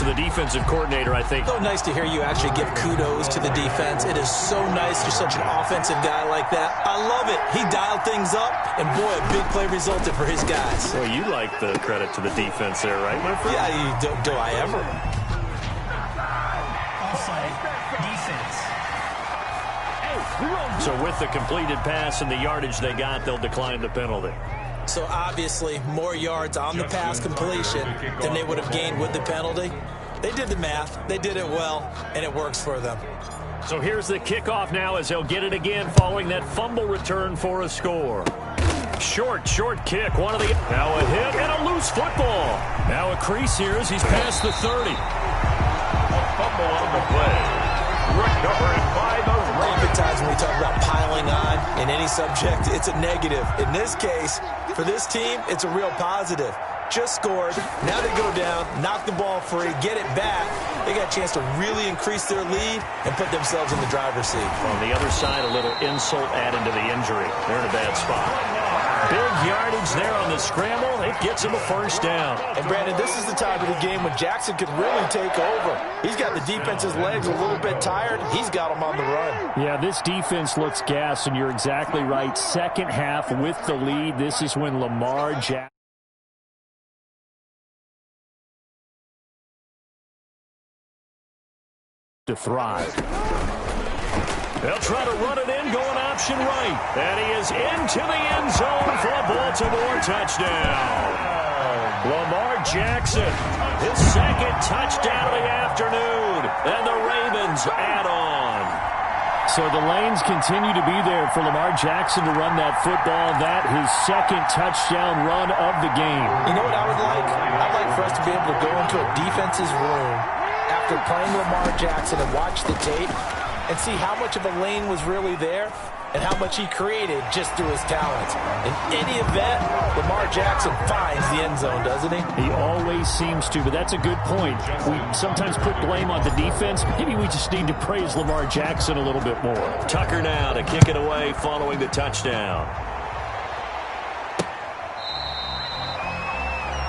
the defensive coordinator, I think. So nice to hear you actually give kudos to the defense. It is so nice. You're such an offensive guy like that. I love it. He dialed things up, and boy, a big play resulted for his guys. Well, you like the credit to the defense there, right, my friend? Yeah, do I ever? Offside, defense. So with the completed pass and the yardage they got, they'll decline the penalty. So obviously, more yards on the pass completion than they would have gained with the penalty. They did the math. They did it well, and it works for them. So here's the kickoff now as they'll get it again following that fumble return for a score. Short kick. Now a hit and a loose football. Now a crease here as he's past the 30. A fumble on the play. Recovered by the Ravens. Oftentimes when we talk about piling on in any subject, it's a negative. In this case, for this team, it's a real positive. Just scored. Now they go down, knock the ball free, get it back. They got a chance to really increase their lead and put themselves in the driver's seat. On the other side, a little insult added to the injury. They're in a bad spot. Big yardage there on the scramble. It gets him a first down. And, Brandon, this is the time of the game when Jackson could really take over. He's got the defense's legs a little bit tired. He's got them on the run. Yeah, this defense looks gassed, and you're exactly right. Second half with the lead. This is when Lamar Jackson to thrive. They'll try to run it in, going option right. And he is into the end zone for a Baltimore touchdown. Lamar Jackson, his second touchdown of the afternoon. And the Ravens add on. So the lanes continue to be there for Lamar Jackson to run that football. That his second touchdown run of the game. You know what I would like? I'd like for us to be able to go into a defense's room after playing Lamar Jackson and watch the tape and see how much of a lane was really there and how much he created just through his talents. In any event, Lamar Jackson finds the end zone, doesn't he? He always seems to, but that's a good point. We sometimes put blame on the defense. Maybe we just need to praise Lamar Jackson a little bit more. Tucker now to kick it away following the touchdown.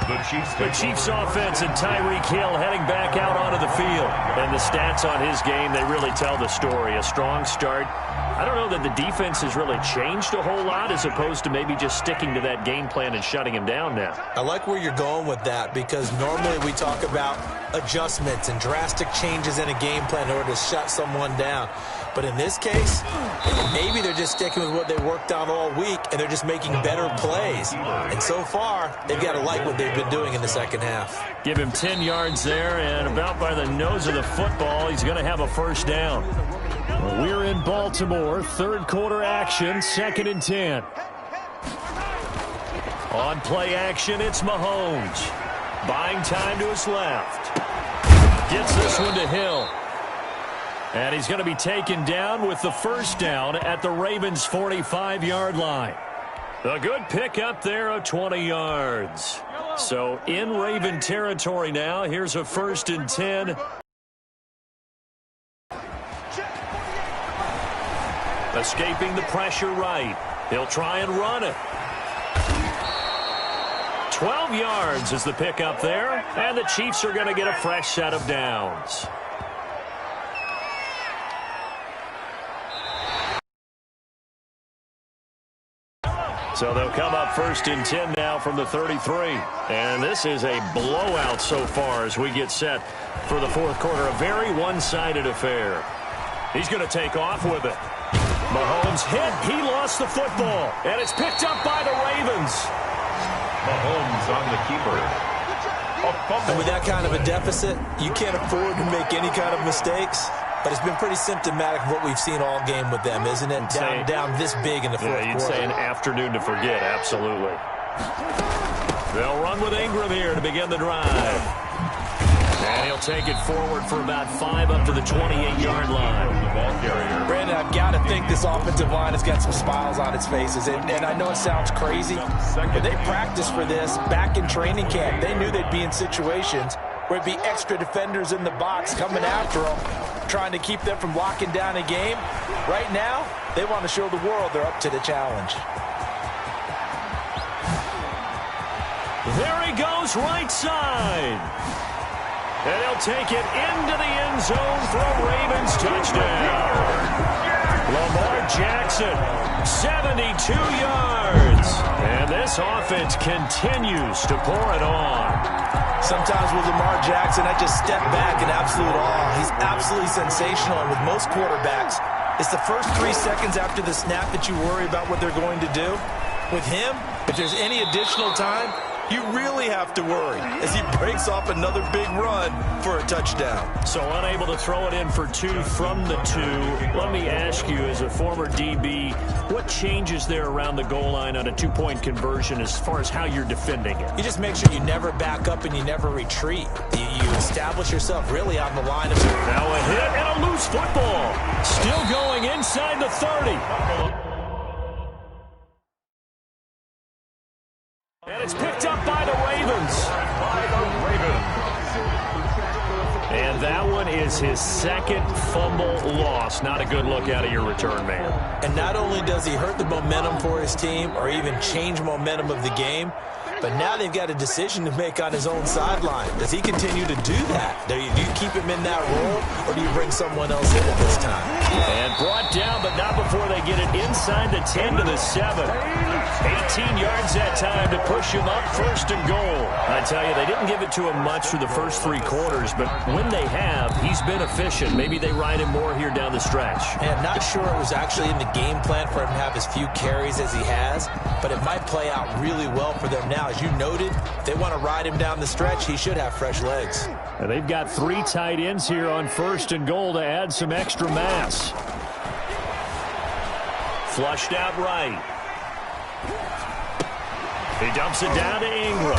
The Chiefs offense and Tyreek Hill heading back out onto the field. And the stats on his game, they really tell the story. A strong start. I don't know that the defense has really changed a whole lot as opposed to maybe just sticking to that game plan and shutting him down now. I like where you're going with that because normally we talk about adjustments and drastic changes in a game plan in order to shut someone down. But in this case, maybe they're just sticking with what they worked on all week and they're just making better plays. And so far, they've got to like what they've been doing in the second half. Give him 10 yards there, and about by the nose of the football, he's going to have a first down. We're in Baltimore, third quarter action, 2nd and 10. On play action, it's Mahomes. Buying time to his left. Gets this one to Hill. And he's going to be taken down with the first down at the Ravens' 45-yard line. A good pickup there of 20 yards. So in Raven territory now, here's a 1st and 10. Escaping the pressure right. He'll try and run it. 12 yards is the pickup there, and the Chiefs are going to get a fresh set of downs. So they'll come up 1st and 10 now from the 33. And this is a blowout so far as we get set for the fourth quarter. A very one-sided affair. He's going to take off with it. Mahomes hit. He lost the football. And it's picked up by the Ravens. Mahomes on the keeper. And with that kind of a deficit, you can't afford to make any kind of mistakes. But it's been pretty symptomatic of what we've seen all game with them, isn't it? Down this big in the fourth quarter. You'd say an afternoon to forget, absolutely. They'll run with Ingram here to begin the drive. And he'll take it forward for about 5 up to the 28-yard line. Brandon, I've got to think this offensive line has got some smiles on its faces. And I know it sounds crazy, but they practiced for this back in training camp. They knew they'd be in situations where it'd be extra defenders in the box coming after them, trying to keep them from locking down a game. Right now, they want to show the world they're up to the challenge. There he goes, right side. And he'll take it into the end zone for a Ravens touchdown. Lamar Jackson, 72 yards. And this offense continues to pour it on. Sometimes with Lamar Jackson, I just step back in absolute awe. He's absolutely sensational. And with most quarterbacks, it's the first 3 seconds after the snap that you worry about what they're going to do. With him, if there's any additional time, you really have to worry as he breaks off another big run for a touchdown. So unable to throw it in for 2 from the 2. Let me ask you, as a former DB, what changes there around the goal line on a 2-point conversion as far as how you're defending it? You just make sure you never back up and you never retreat. You establish yourself really on the line of... Now a hit and a loose football. Still going inside the 30. And it's picked up by the Ravens. And that one is his second fumble loss. Not a good look out of your return man. And not only does he hurt the momentum for his team or even change momentum of the game, but now they've got a decision to make on his own sideline. Does he continue to do that? Do you keep him in that role, or do you bring someone else in at this time? And brought down, but not before they get it inside the 10 to the 7. 18 yards that time to push him up 1st and goal. I tell you, they didn't give it to him much through the first 3 quarters, but when they have, he's been efficient. Maybe they ride him more here down the stretch. And I'm not sure it was actually in the game plan for him to have as few carries as he has, but it might play out really well for them now. As you noted, if they want to ride him down the stretch, he should have fresh legs. And they've got 3 tight ends here on 1st and goal to add some extra mass. Flushed out right. He dumps it down to Ingram.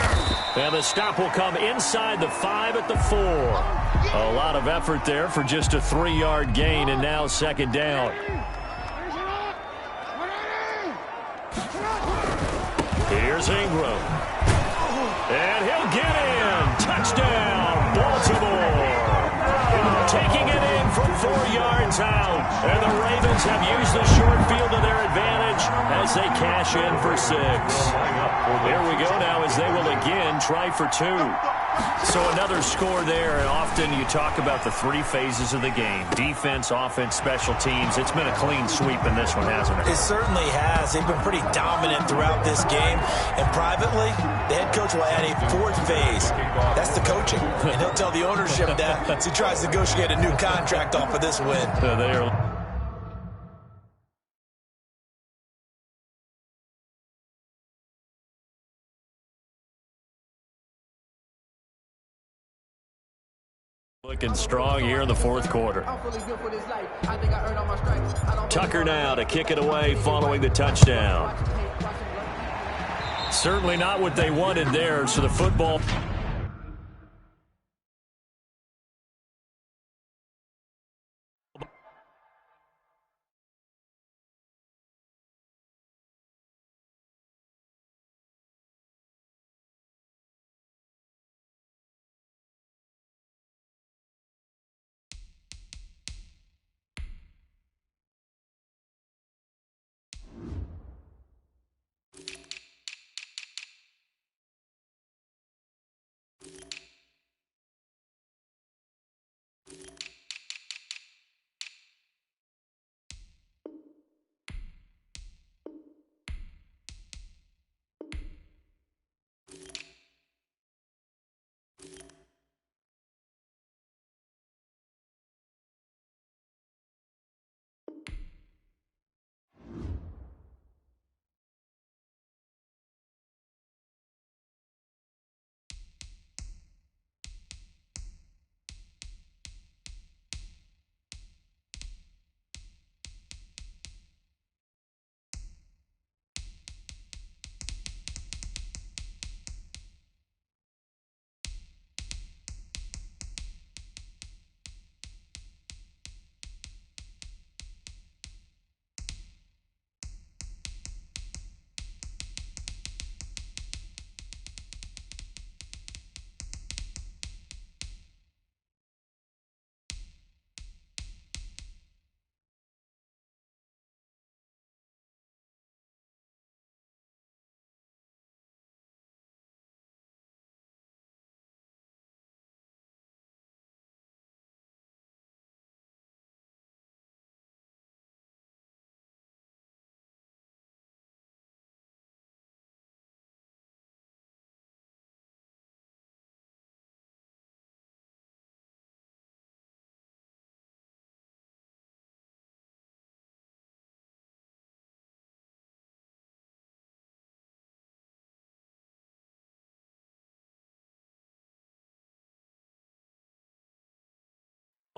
And the stop will come inside the 5 at the 4. A lot of effort there for just a 3-yard gain, and now 2nd down. Here's Ingram. And he'll get in. Touchdown, Baltimore. Taking it in from 4 yards out. And the Ravens have used the short field to their advantage as they cash in for 6. Here we go now as they will again try for 2. So another score there, and often you talk about the 3 phases of the game. Defense, offense, special teams. It's been a clean sweep in this one, hasn't it? It certainly has. They've been pretty dominant throughout this game. And privately, the head coach will add a 4th phase. That's the coaching. And he'll tell the ownership that as he tries to negotiate a new contract off of this win. They're looking strong here in the 4th quarter. Tucker now to kick it away following the touchdown. Certainly not what they wanted there, so the football...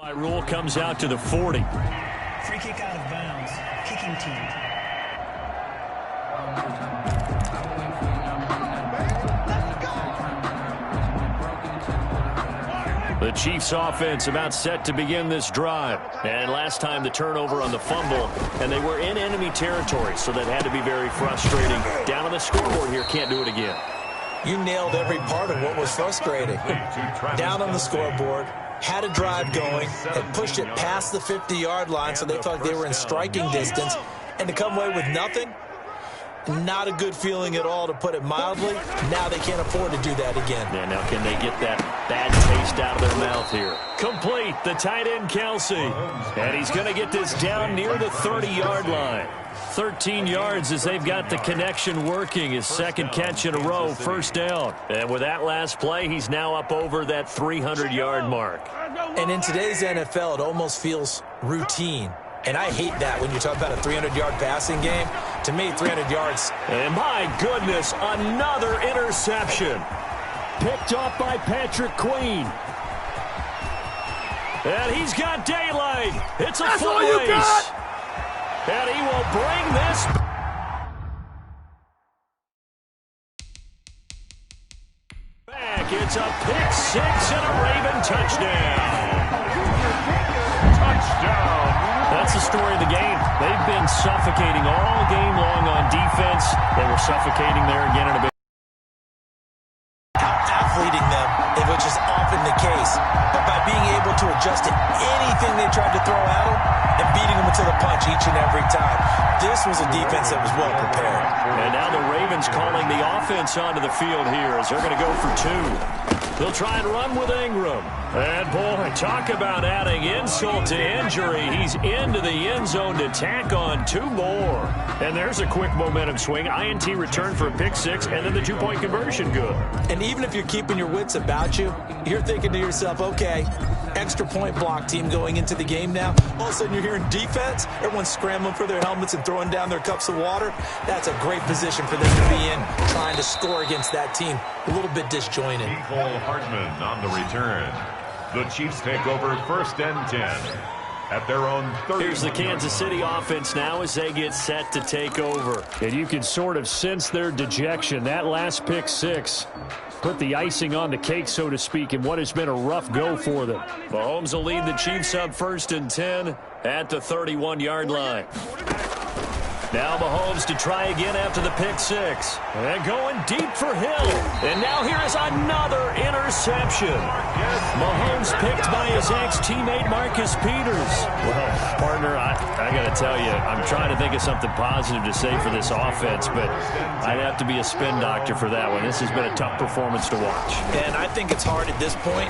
Rule comes out to the 40. Free kick out of bounds. Kicking team. The Chiefs offense about set to begin this drive. And last time the turnover on the fumble, and they were in enemy territory, so that had to be very frustrating. Down on the scoreboard here, can't do it again. You nailed every part of what was frustrating. Down on the scoreboard, had a drive going, had pushed it past the 50-yard line, so they felt like they were in striking distance, and to come away with nothing, not a good feeling at all, to put it mildly. Now they can't afford to do that again. Yeah, now can they get that bad taste out of their mouth here? Complete, the tight end, Kelsey. And he's going to get this down near the 30-yard line. 13 yards as they've got the connection working. His second catch in a row, first down. And with that last play, he's now up over that 300-yard mark. And in today's NFL, it almost feels routine. And I hate that when you talk about a 300-yard passing game. To me, 300 yards. And my goodness, another interception. Picked off by Patrick Queen. And he's got daylight. It's a That's full all you race. got. And he will bring this back. It's a pick six and a Raven touchdown. Touchdown. That's the story of the game. They've been suffocating all game long on defense. They were suffocating there again in a big. Out-athleting them, which is often the case. But by being able to adjust to anything they tried to throw at them and beating them to the punch each and every time, this was a defense that was well prepared. And now the Ravens calling the offense onto the field here as they're going to go for two. They'll try and run with Ingram. And, boy, talk about adding insult to injury. He's into the end zone to tack on two more. And there's a quick momentum swing. INT return for a pick six, and then the two-point conversion good. And even if you're keeping your wits about you, you're thinking to yourself, okay, extra point block team going into the game now. All of a sudden you're hearing defense. Everyone's scrambling for their helmets and throwing down their cups of water. That's a great position for them to be in, trying to score against that team. A little bit disjointed. Cole Hartman on the return. The Chiefs take over first and 10 at their own 30. Here's the Kansas City offense now as they get set to take over. And you can sort of sense their dejection. That last pick six put the icing on the cake, so to speak, in what has been a rough go for them. Mahomes will lead the Chiefs up first and 10 at the 31-yard line. Now Mahomes to try again after the pick six. And going deep for Hill. And now here is another interception. Mahomes picked by his ex-teammate Marcus Peters. Well, partner, I got to tell you, I'm trying to think of something positive to say for this offense, but I'd have to be a spin doctor for that one. This has been a tough performance to watch. And I think it's hard at this point.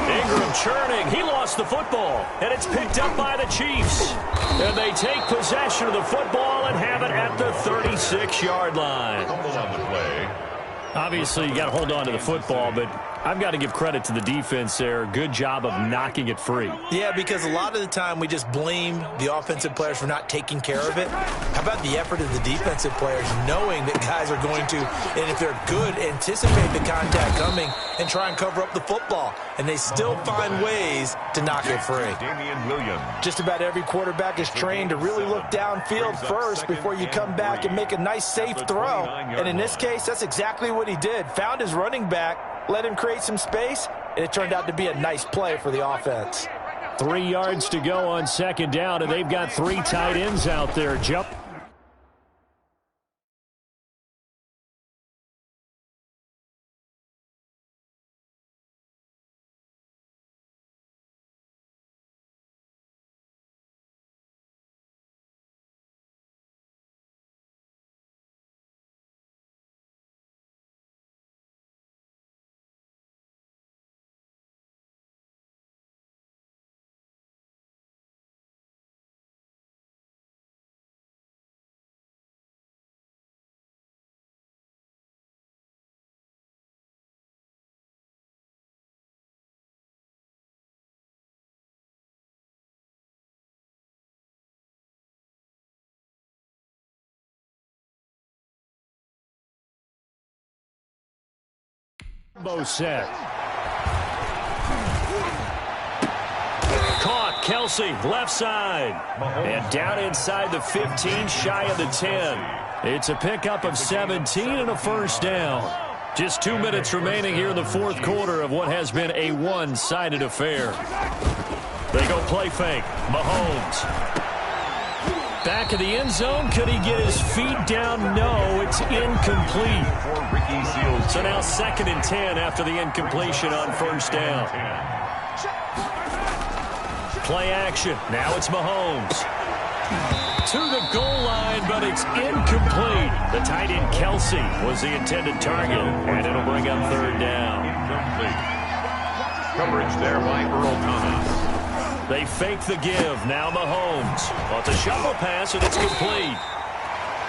Ingram churning. He lost the football, and it's picked up by the Chiefs. And they take possession of the football and have it at the 36-yard line. Fumble on the play. Obviously, you got to hold on to the football, but I've got to give credit to the defense there. Good job of knocking it free. Yeah, because a lot of the time we just blame the offensive players for not taking care of it. How about the effort of the defensive players knowing that guys are going to, and if they're good, anticipate the contact coming and try and cover up the football. And they still find ways to knock it free. Damian Williams. Just about every quarterback is trained to really look downfield first before you come back and make a nice, safe throw. And in this case, that's exactly what he did. Found his running back, let him create some space, and it turned out to be a nice play for the offense. 3 yards to go on second down, and they've got three tight ends out there. Jump. Bo set. Caught Kelsey, left side. And down inside the 15, shy of the 10. It's a pickup of 17 and a first down. Just 2 minutes remaining here in the fourth quarter of what has been a one-sided affair. They go play fake. Mahomes. Back of the end zone. Could he get his feet down? No, it's incomplete. So now 2nd and 10 after the incompletion on first down. Play action. Now it's Mahomes. To the goal line, but it's incomplete. The tight end Kelsey was the intended target, and it'll bring up 3rd down. Incomplete. Coverage there by Earl Thomas. They fake the give. Now Mahomes. Well, it's a shovel pass, and it's complete.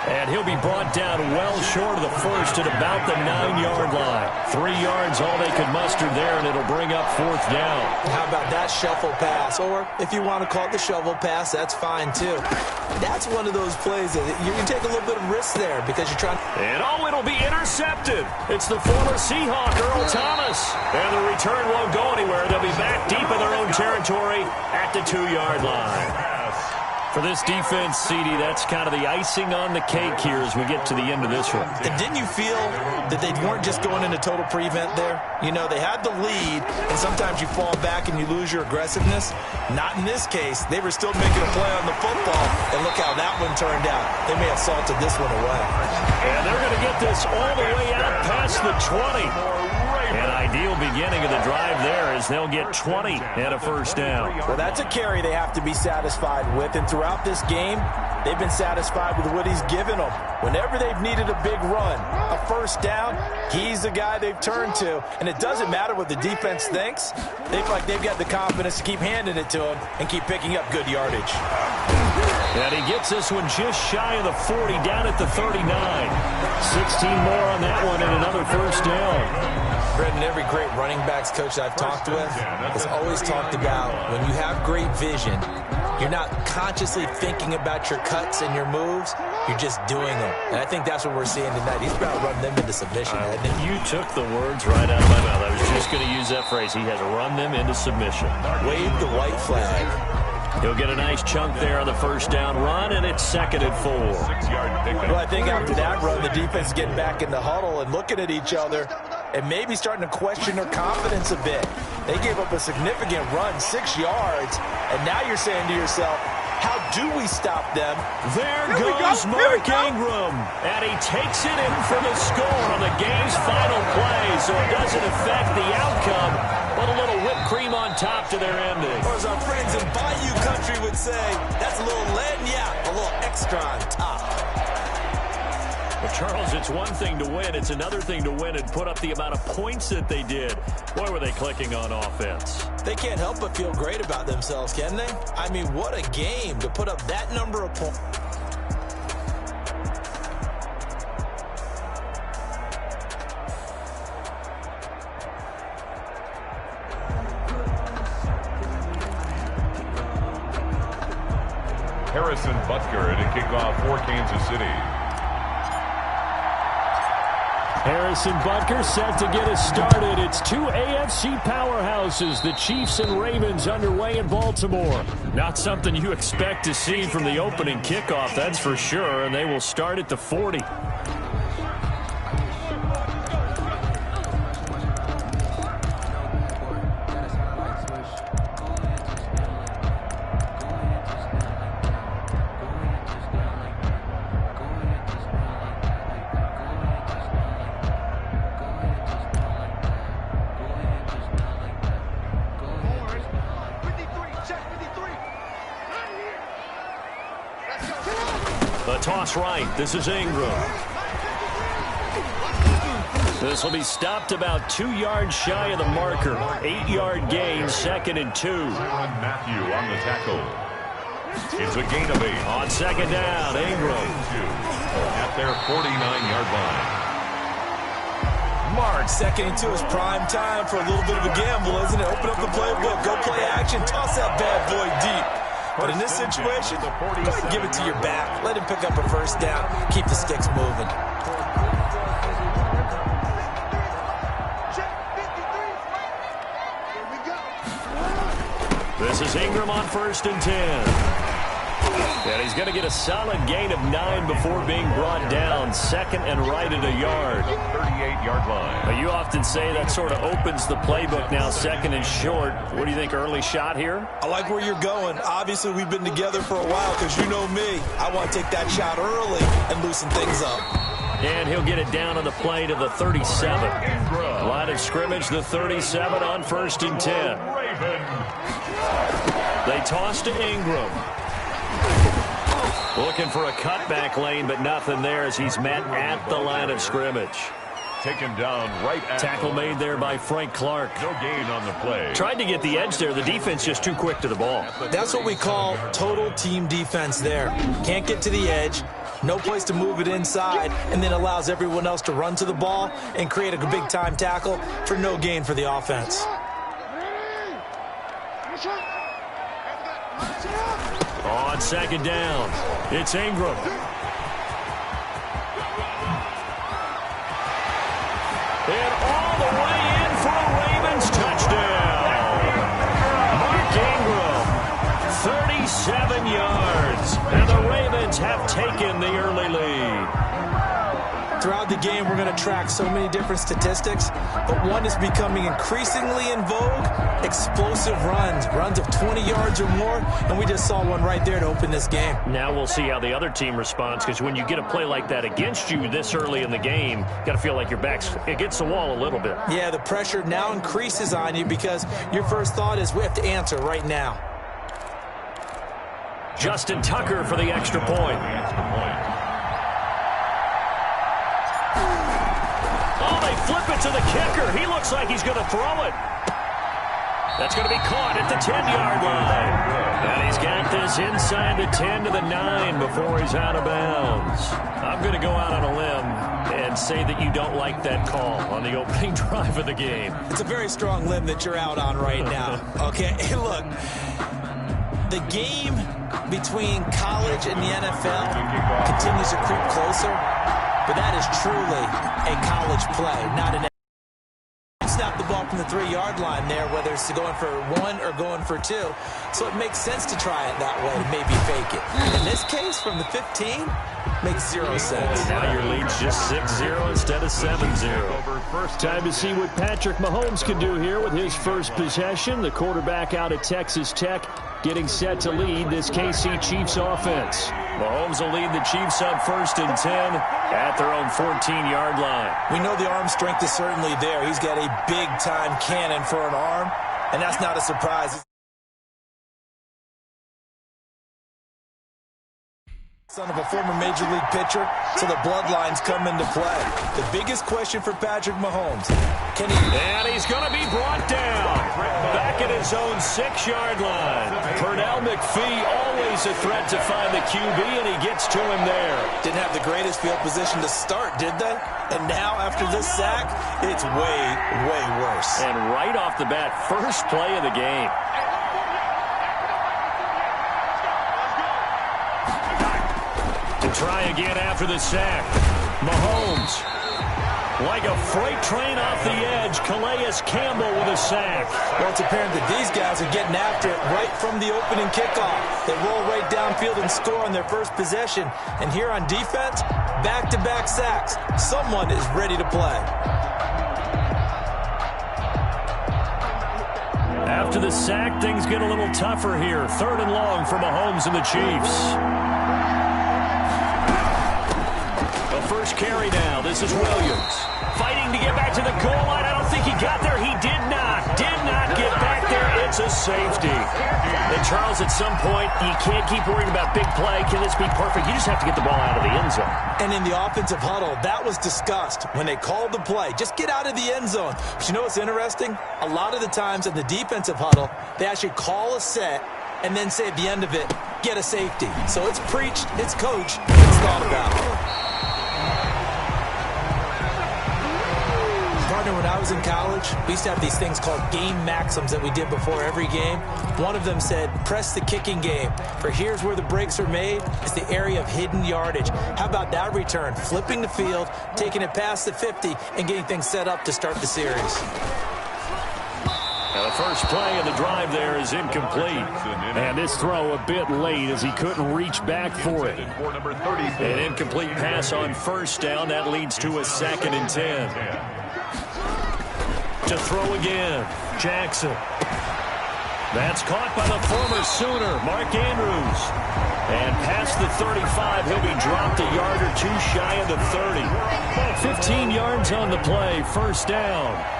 And he'll be brought down well short of the first at about the 9-yard line. 3 yards, all they could muster there, and it'll bring up 4th down. How about that shuffle pass? Or if you want to call it the shovel pass, that's fine too. That's one of those plays that you can take a little bit of risk there because you're trying. And it'll be intercepted. It's the former Seahawk, Earl Thomas. And the return won't go anywhere. They'll be back deep in their own territory at the 2-yard line. For this defense, CD, that's kind of the icing on the cake here as we get to the end of this one. And didn't you feel that they weren't just going into total prevent there? You know, they had the lead, and sometimes you fall back and you lose your aggressiveness. Not in this case. They were still making a play on the football, and look how that one turned out. They may have salted this one away. And they're going to get this all the way out past the 20. An ideal beginning of the drive there as they'll get 20 and a first down. Well, that's a carry they have to be satisfied with, and throughout this game, they've been satisfied with what he's given them. Whenever they've needed a big run, a first down, he's the guy they've turned to. And it doesn't matter what the defense thinks. They feel like they've got the confidence to keep handing it to him and keep picking up good yardage. And he gets this one just shy of the 40, down at the 39. 16 more on that one and another first down. Brendan, every great running backs coach I've talked with has always talked about when you have great vision, you're not consciously thinking about your cuts and your moves, you're just doing them. And I think that's what we're seeing tonight. He's about to run them into submission, hasn't he? You took the words right out of my mouth. I was just going to use that phrase. He has run them into submission. Wave the white flag. He'll get a nice chunk there on the first down run, and it's 2nd and 4. Well, I think after that run, the defense is getting back in the huddle and looking at each other and maybe starting to question their confidence a bit. They gave up a significant run, 6 yards, and now you're saying to yourself, how do we stop them? There goes Mark Ingram, and he takes it in for the score on the game's final play, so it doesn't affect the outcome, but a little whipped cream on top to their ending. Or as our friends in Bayou Country would say, that's a little lagniappe, a little extra on top. Well, Charles, it's one thing to win. It's another thing to win and put up the amount of points that they did. Boy, were they clicking on offense. They can't help but feel great about themselves, can they? I mean, what a game to put up that number of points. Harrison Butker to kick off for Kansas City. Harrison Butker set to get us started. It's 2 AFC powerhouses, the Chiefs and Ravens, underway in Baltimore. Not something you expect to see from the opening kickoff, that's for sure, and they will start at the 40. Toss right. This is Ingram. This will be stopped about 2 yards shy of the marker. 8-yard gain, 2nd and 2. Matthew on the tackle. It's a gain of 8. On 2nd down, Ingram. At their 49-yard line. Mark, 2nd and 2 is prime time for a little bit of a gamble, isn't it? Open up the playbook, go play action, toss that bad boy deep. But in this situation, go ahead and give it to your back. Let him pick up a first down. Keep the sticks moving. This is Ingram on 1st and 10. And he's going to get a solid gain of 9 before being brought down. 2nd and right at a yard. 38-yard line. Now, you often say that sort of opens the playbook now, 2nd and short. What do you think, early shot here? I like where you're going. Obviously, we've been together for a while because you know me. I want to take that shot early and loosen things up. And he'll get it down on the play to the 37. Line of scrimmage, the 37 on 1st and 10. They toss to Ingram. Looking for a cutback lane, but nothing there as he's met at the line of scrimmage. Taken down right at tackle made there by Frank Clark. No gain on the play. Tried to get the edge there. The defense just too quick to the ball. That's what we call total team defense there. Can't get to the edge, no place to move it inside, and then allows everyone else to run to the ball and create a big-time tackle for no gain for the offense. On 2nd down, it's Ingram. And all the way in for a Ravens touchdown. Mark Ingram, 37 yards. And the Ravens have taken the early lead. Throughout the game, we're going to track so many different statistics, but one is becoming increasingly in vogue: explosive runs of 20 yards or more, and we just saw one right there to open this game. Now we'll see how the other team responds, because when you get a play like that against you this early in the game, you got to feel like your back's against the wall a little bit. Yeah, the pressure now increases on you because your first thought is we have to answer right now. Justin Tucker for the extra point. Oh, they flip it to the kicker. He looks like he's going to throw it. That's going to be caught at the 10-yard line. And he's got this inside the 10 to the 9 before he's out of bounds. I'm going to go out on a limb and say that you don't like that call on the opening drive of the game. It's a very strong limb that you're out on right now. Okay, hey, look, the game between college and the NFL continues to creep closer, but that is truly a college play, not an snap the ball from the 3-yard line there, whether it's going for 1 or going for 2. So it makes sense to try it that way, maybe fake it. In this case, from the 15, makes 0 sense. Now your lead's just 6-0 instead of 7-0. Time to see what Patrick Mahomes can do here with his first possession. The quarterback out at Texas Tech getting set to lead this KC Chiefs offense. Mahomes will lead the Chiefs on 1st and 10 at their own 14-yard line. We know the arm strength is certainly there. He's got a big-time cannon for an arm, and that's not a surprise. Son of a former Major League pitcher, so the bloodlines come into play. The biggest question for Patrick Mahomes, can he... And he's going to be brought down back at his own 6-yard line. Pernell McPhee, always a threat to find the QB, and he gets to him there. Didn't have the greatest field position to start, did they? And now, after this sack, it's way, way worse. And right off the bat, first play of the game. To try again after the sack. Mahomes, like a freight train off the edge, Calais Campbell with a sack. Well, it's apparent that these guys are getting after it right from the opening kickoff. They roll right downfield and score on their first possession. And here on defense, back-to-back sacks. Someone is ready to play. After the sack, things get a little tougher here. 3rd and long for Mahomes and the Chiefs. First carry now. This is Williams. Fighting to get back to the goal line. I don't think he got there. He did not get back there. It's a safety. And Charles, at some point, you can't keep worrying about big play. Can this be perfect? You just have to get the ball out of the end zone. And in the offensive huddle, that was discussed when they called the play. Just get out of the end zone. But you know what's interesting? A lot of the times in the defensive huddle, they actually call a set and then say at the end of it, get a safety. So it's preached, it's coached, it's thought about. When I was in college, we used to have these things called game maxims that we did before every game. One of them said, press the kicking game. For here's where the breaks are made. It's the area of hidden yardage. How about that return? Flipping the field, taking it past the 50, and getting things set up to start the series. Now the first play of the drive there is incomplete. And this throw a bit late as he couldn't reach back for it. An incomplete pass on first down. That leads to a 2nd and 10. To throw again, Jackson. That's caught by the former Sooner, Mark Andrews. And past the 35, he'll be dropped a yard or two shy of the 30. 15 yards on the play, first down.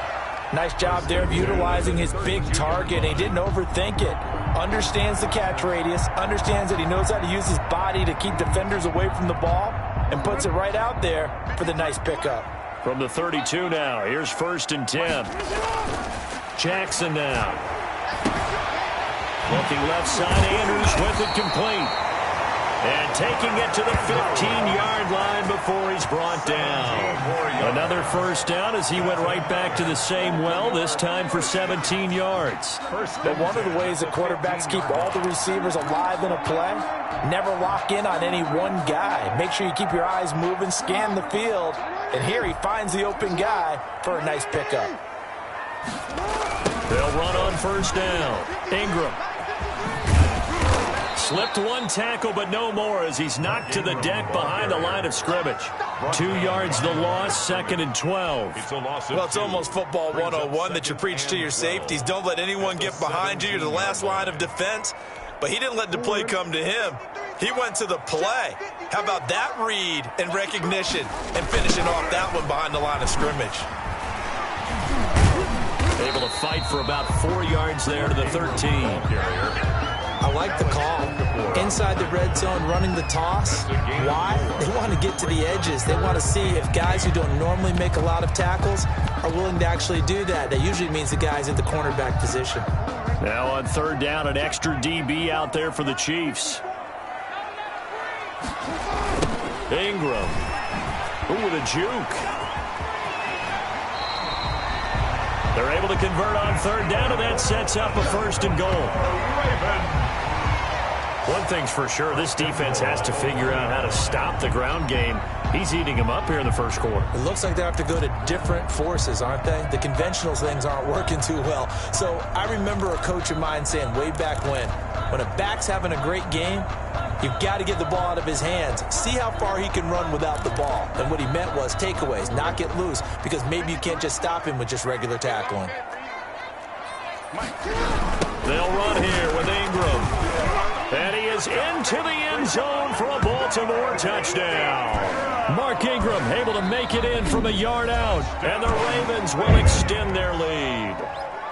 Nice job there of utilizing his big target. He didn't overthink it. Understands the catch radius, understands that he knows how to use his body to keep defenders away from the ball, and puts it right out there for the nice pickup. From the 32 now, here's 1st and 10. Jackson now. Looking left side, Andrews with it complete. And taking it to the 15-yard line before he's brought down. Another first down as he went right back to the same well, this time for 17 yards. But one of the ways that quarterbacks keep all the receivers alive in a play, never lock in on any one guy. Make sure you keep your eyes moving, scan the field. And here he finds the open guy for a nice pickup. They'll run on first down. Ingram. Slipped one tackle, but no more as he's knocked to the deck behind the line of scrimmage. 2 yards the loss, 2nd and 12. Well, it's almost football 101 that you preach to your safeties. Don't let anyone get behind you. You're the last line of defense. But he didn't let the play come to him. He went to the play. How about that read and recognition and finishing off that one behind the line of scrimmage? Able to fight for about 4 yards there to the 13. I like the call. Inside the red zone, running the toss. Why? They want to get to the edges. They want to see if guys who don't normally make a lot of tackles are willing to actually do that. That usually means the guy's in the cornerback position. Now on 3rd down, an extra DB out there for the Chiefs. Ingram. Ooh, with a juke. They're able to convert on 3rd down, and that sets up a 1st and goal. One thing's for sure, this defense has to figure out how to stop the ground game. He's eating them up here in the first quarter. It looks like they have to go to different forces, aren't they? The conventional things aren't working too well. So I remember a coach of mine saying way back when a back's having a great game, you've got to get the ball out of his hands. See how far he can run without the ball. And what he meant was takeaways, knock it loose, because maybe you can't just stop him with just regular tackling. They'll run here with Ingram. And he is into the end zone for a Baltimore touchdown. Mark Ingram able to make it in from a yard out. And the Ravens will extend their lead.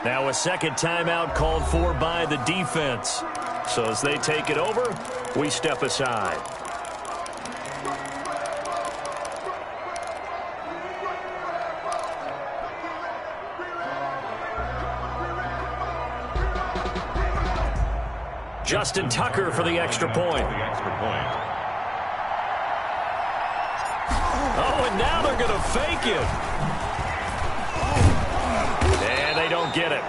Now a 2nd timeout called for by the defense. So as they take it over, we step aside. Justin Tucker for the extra point. Oh, and now they're going to fake it. And they don't get it.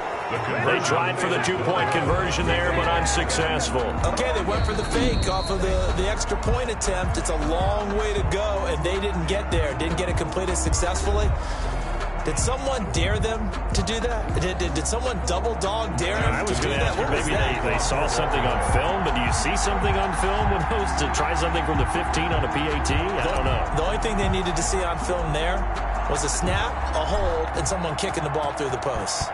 They tried for the 2-point conversion there, but unsuccessful. Okay, they went for the fake off of the extra point attempt. It's a long way to go, and they didn't get there. Didn't get it completed successfully. Did someone dare them to do that? Did someone double dog dare them to do that? What maybe they saw something on film, but do you see something on film when those to try something from the 15 on a PAT? I don't know. The only thing they needed to see on film there was a snap, a hold, and someone kicking the ball through the posts.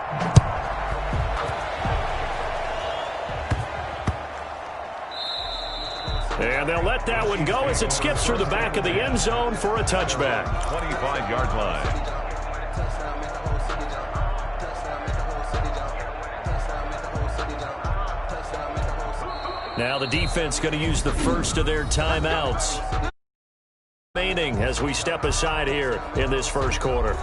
And they'll let that one go as it skips through the back of the end zone for a touchback. 25-yard line. Now the defense going to use the first of their timeouts remaining as we step aside here in this first quarter.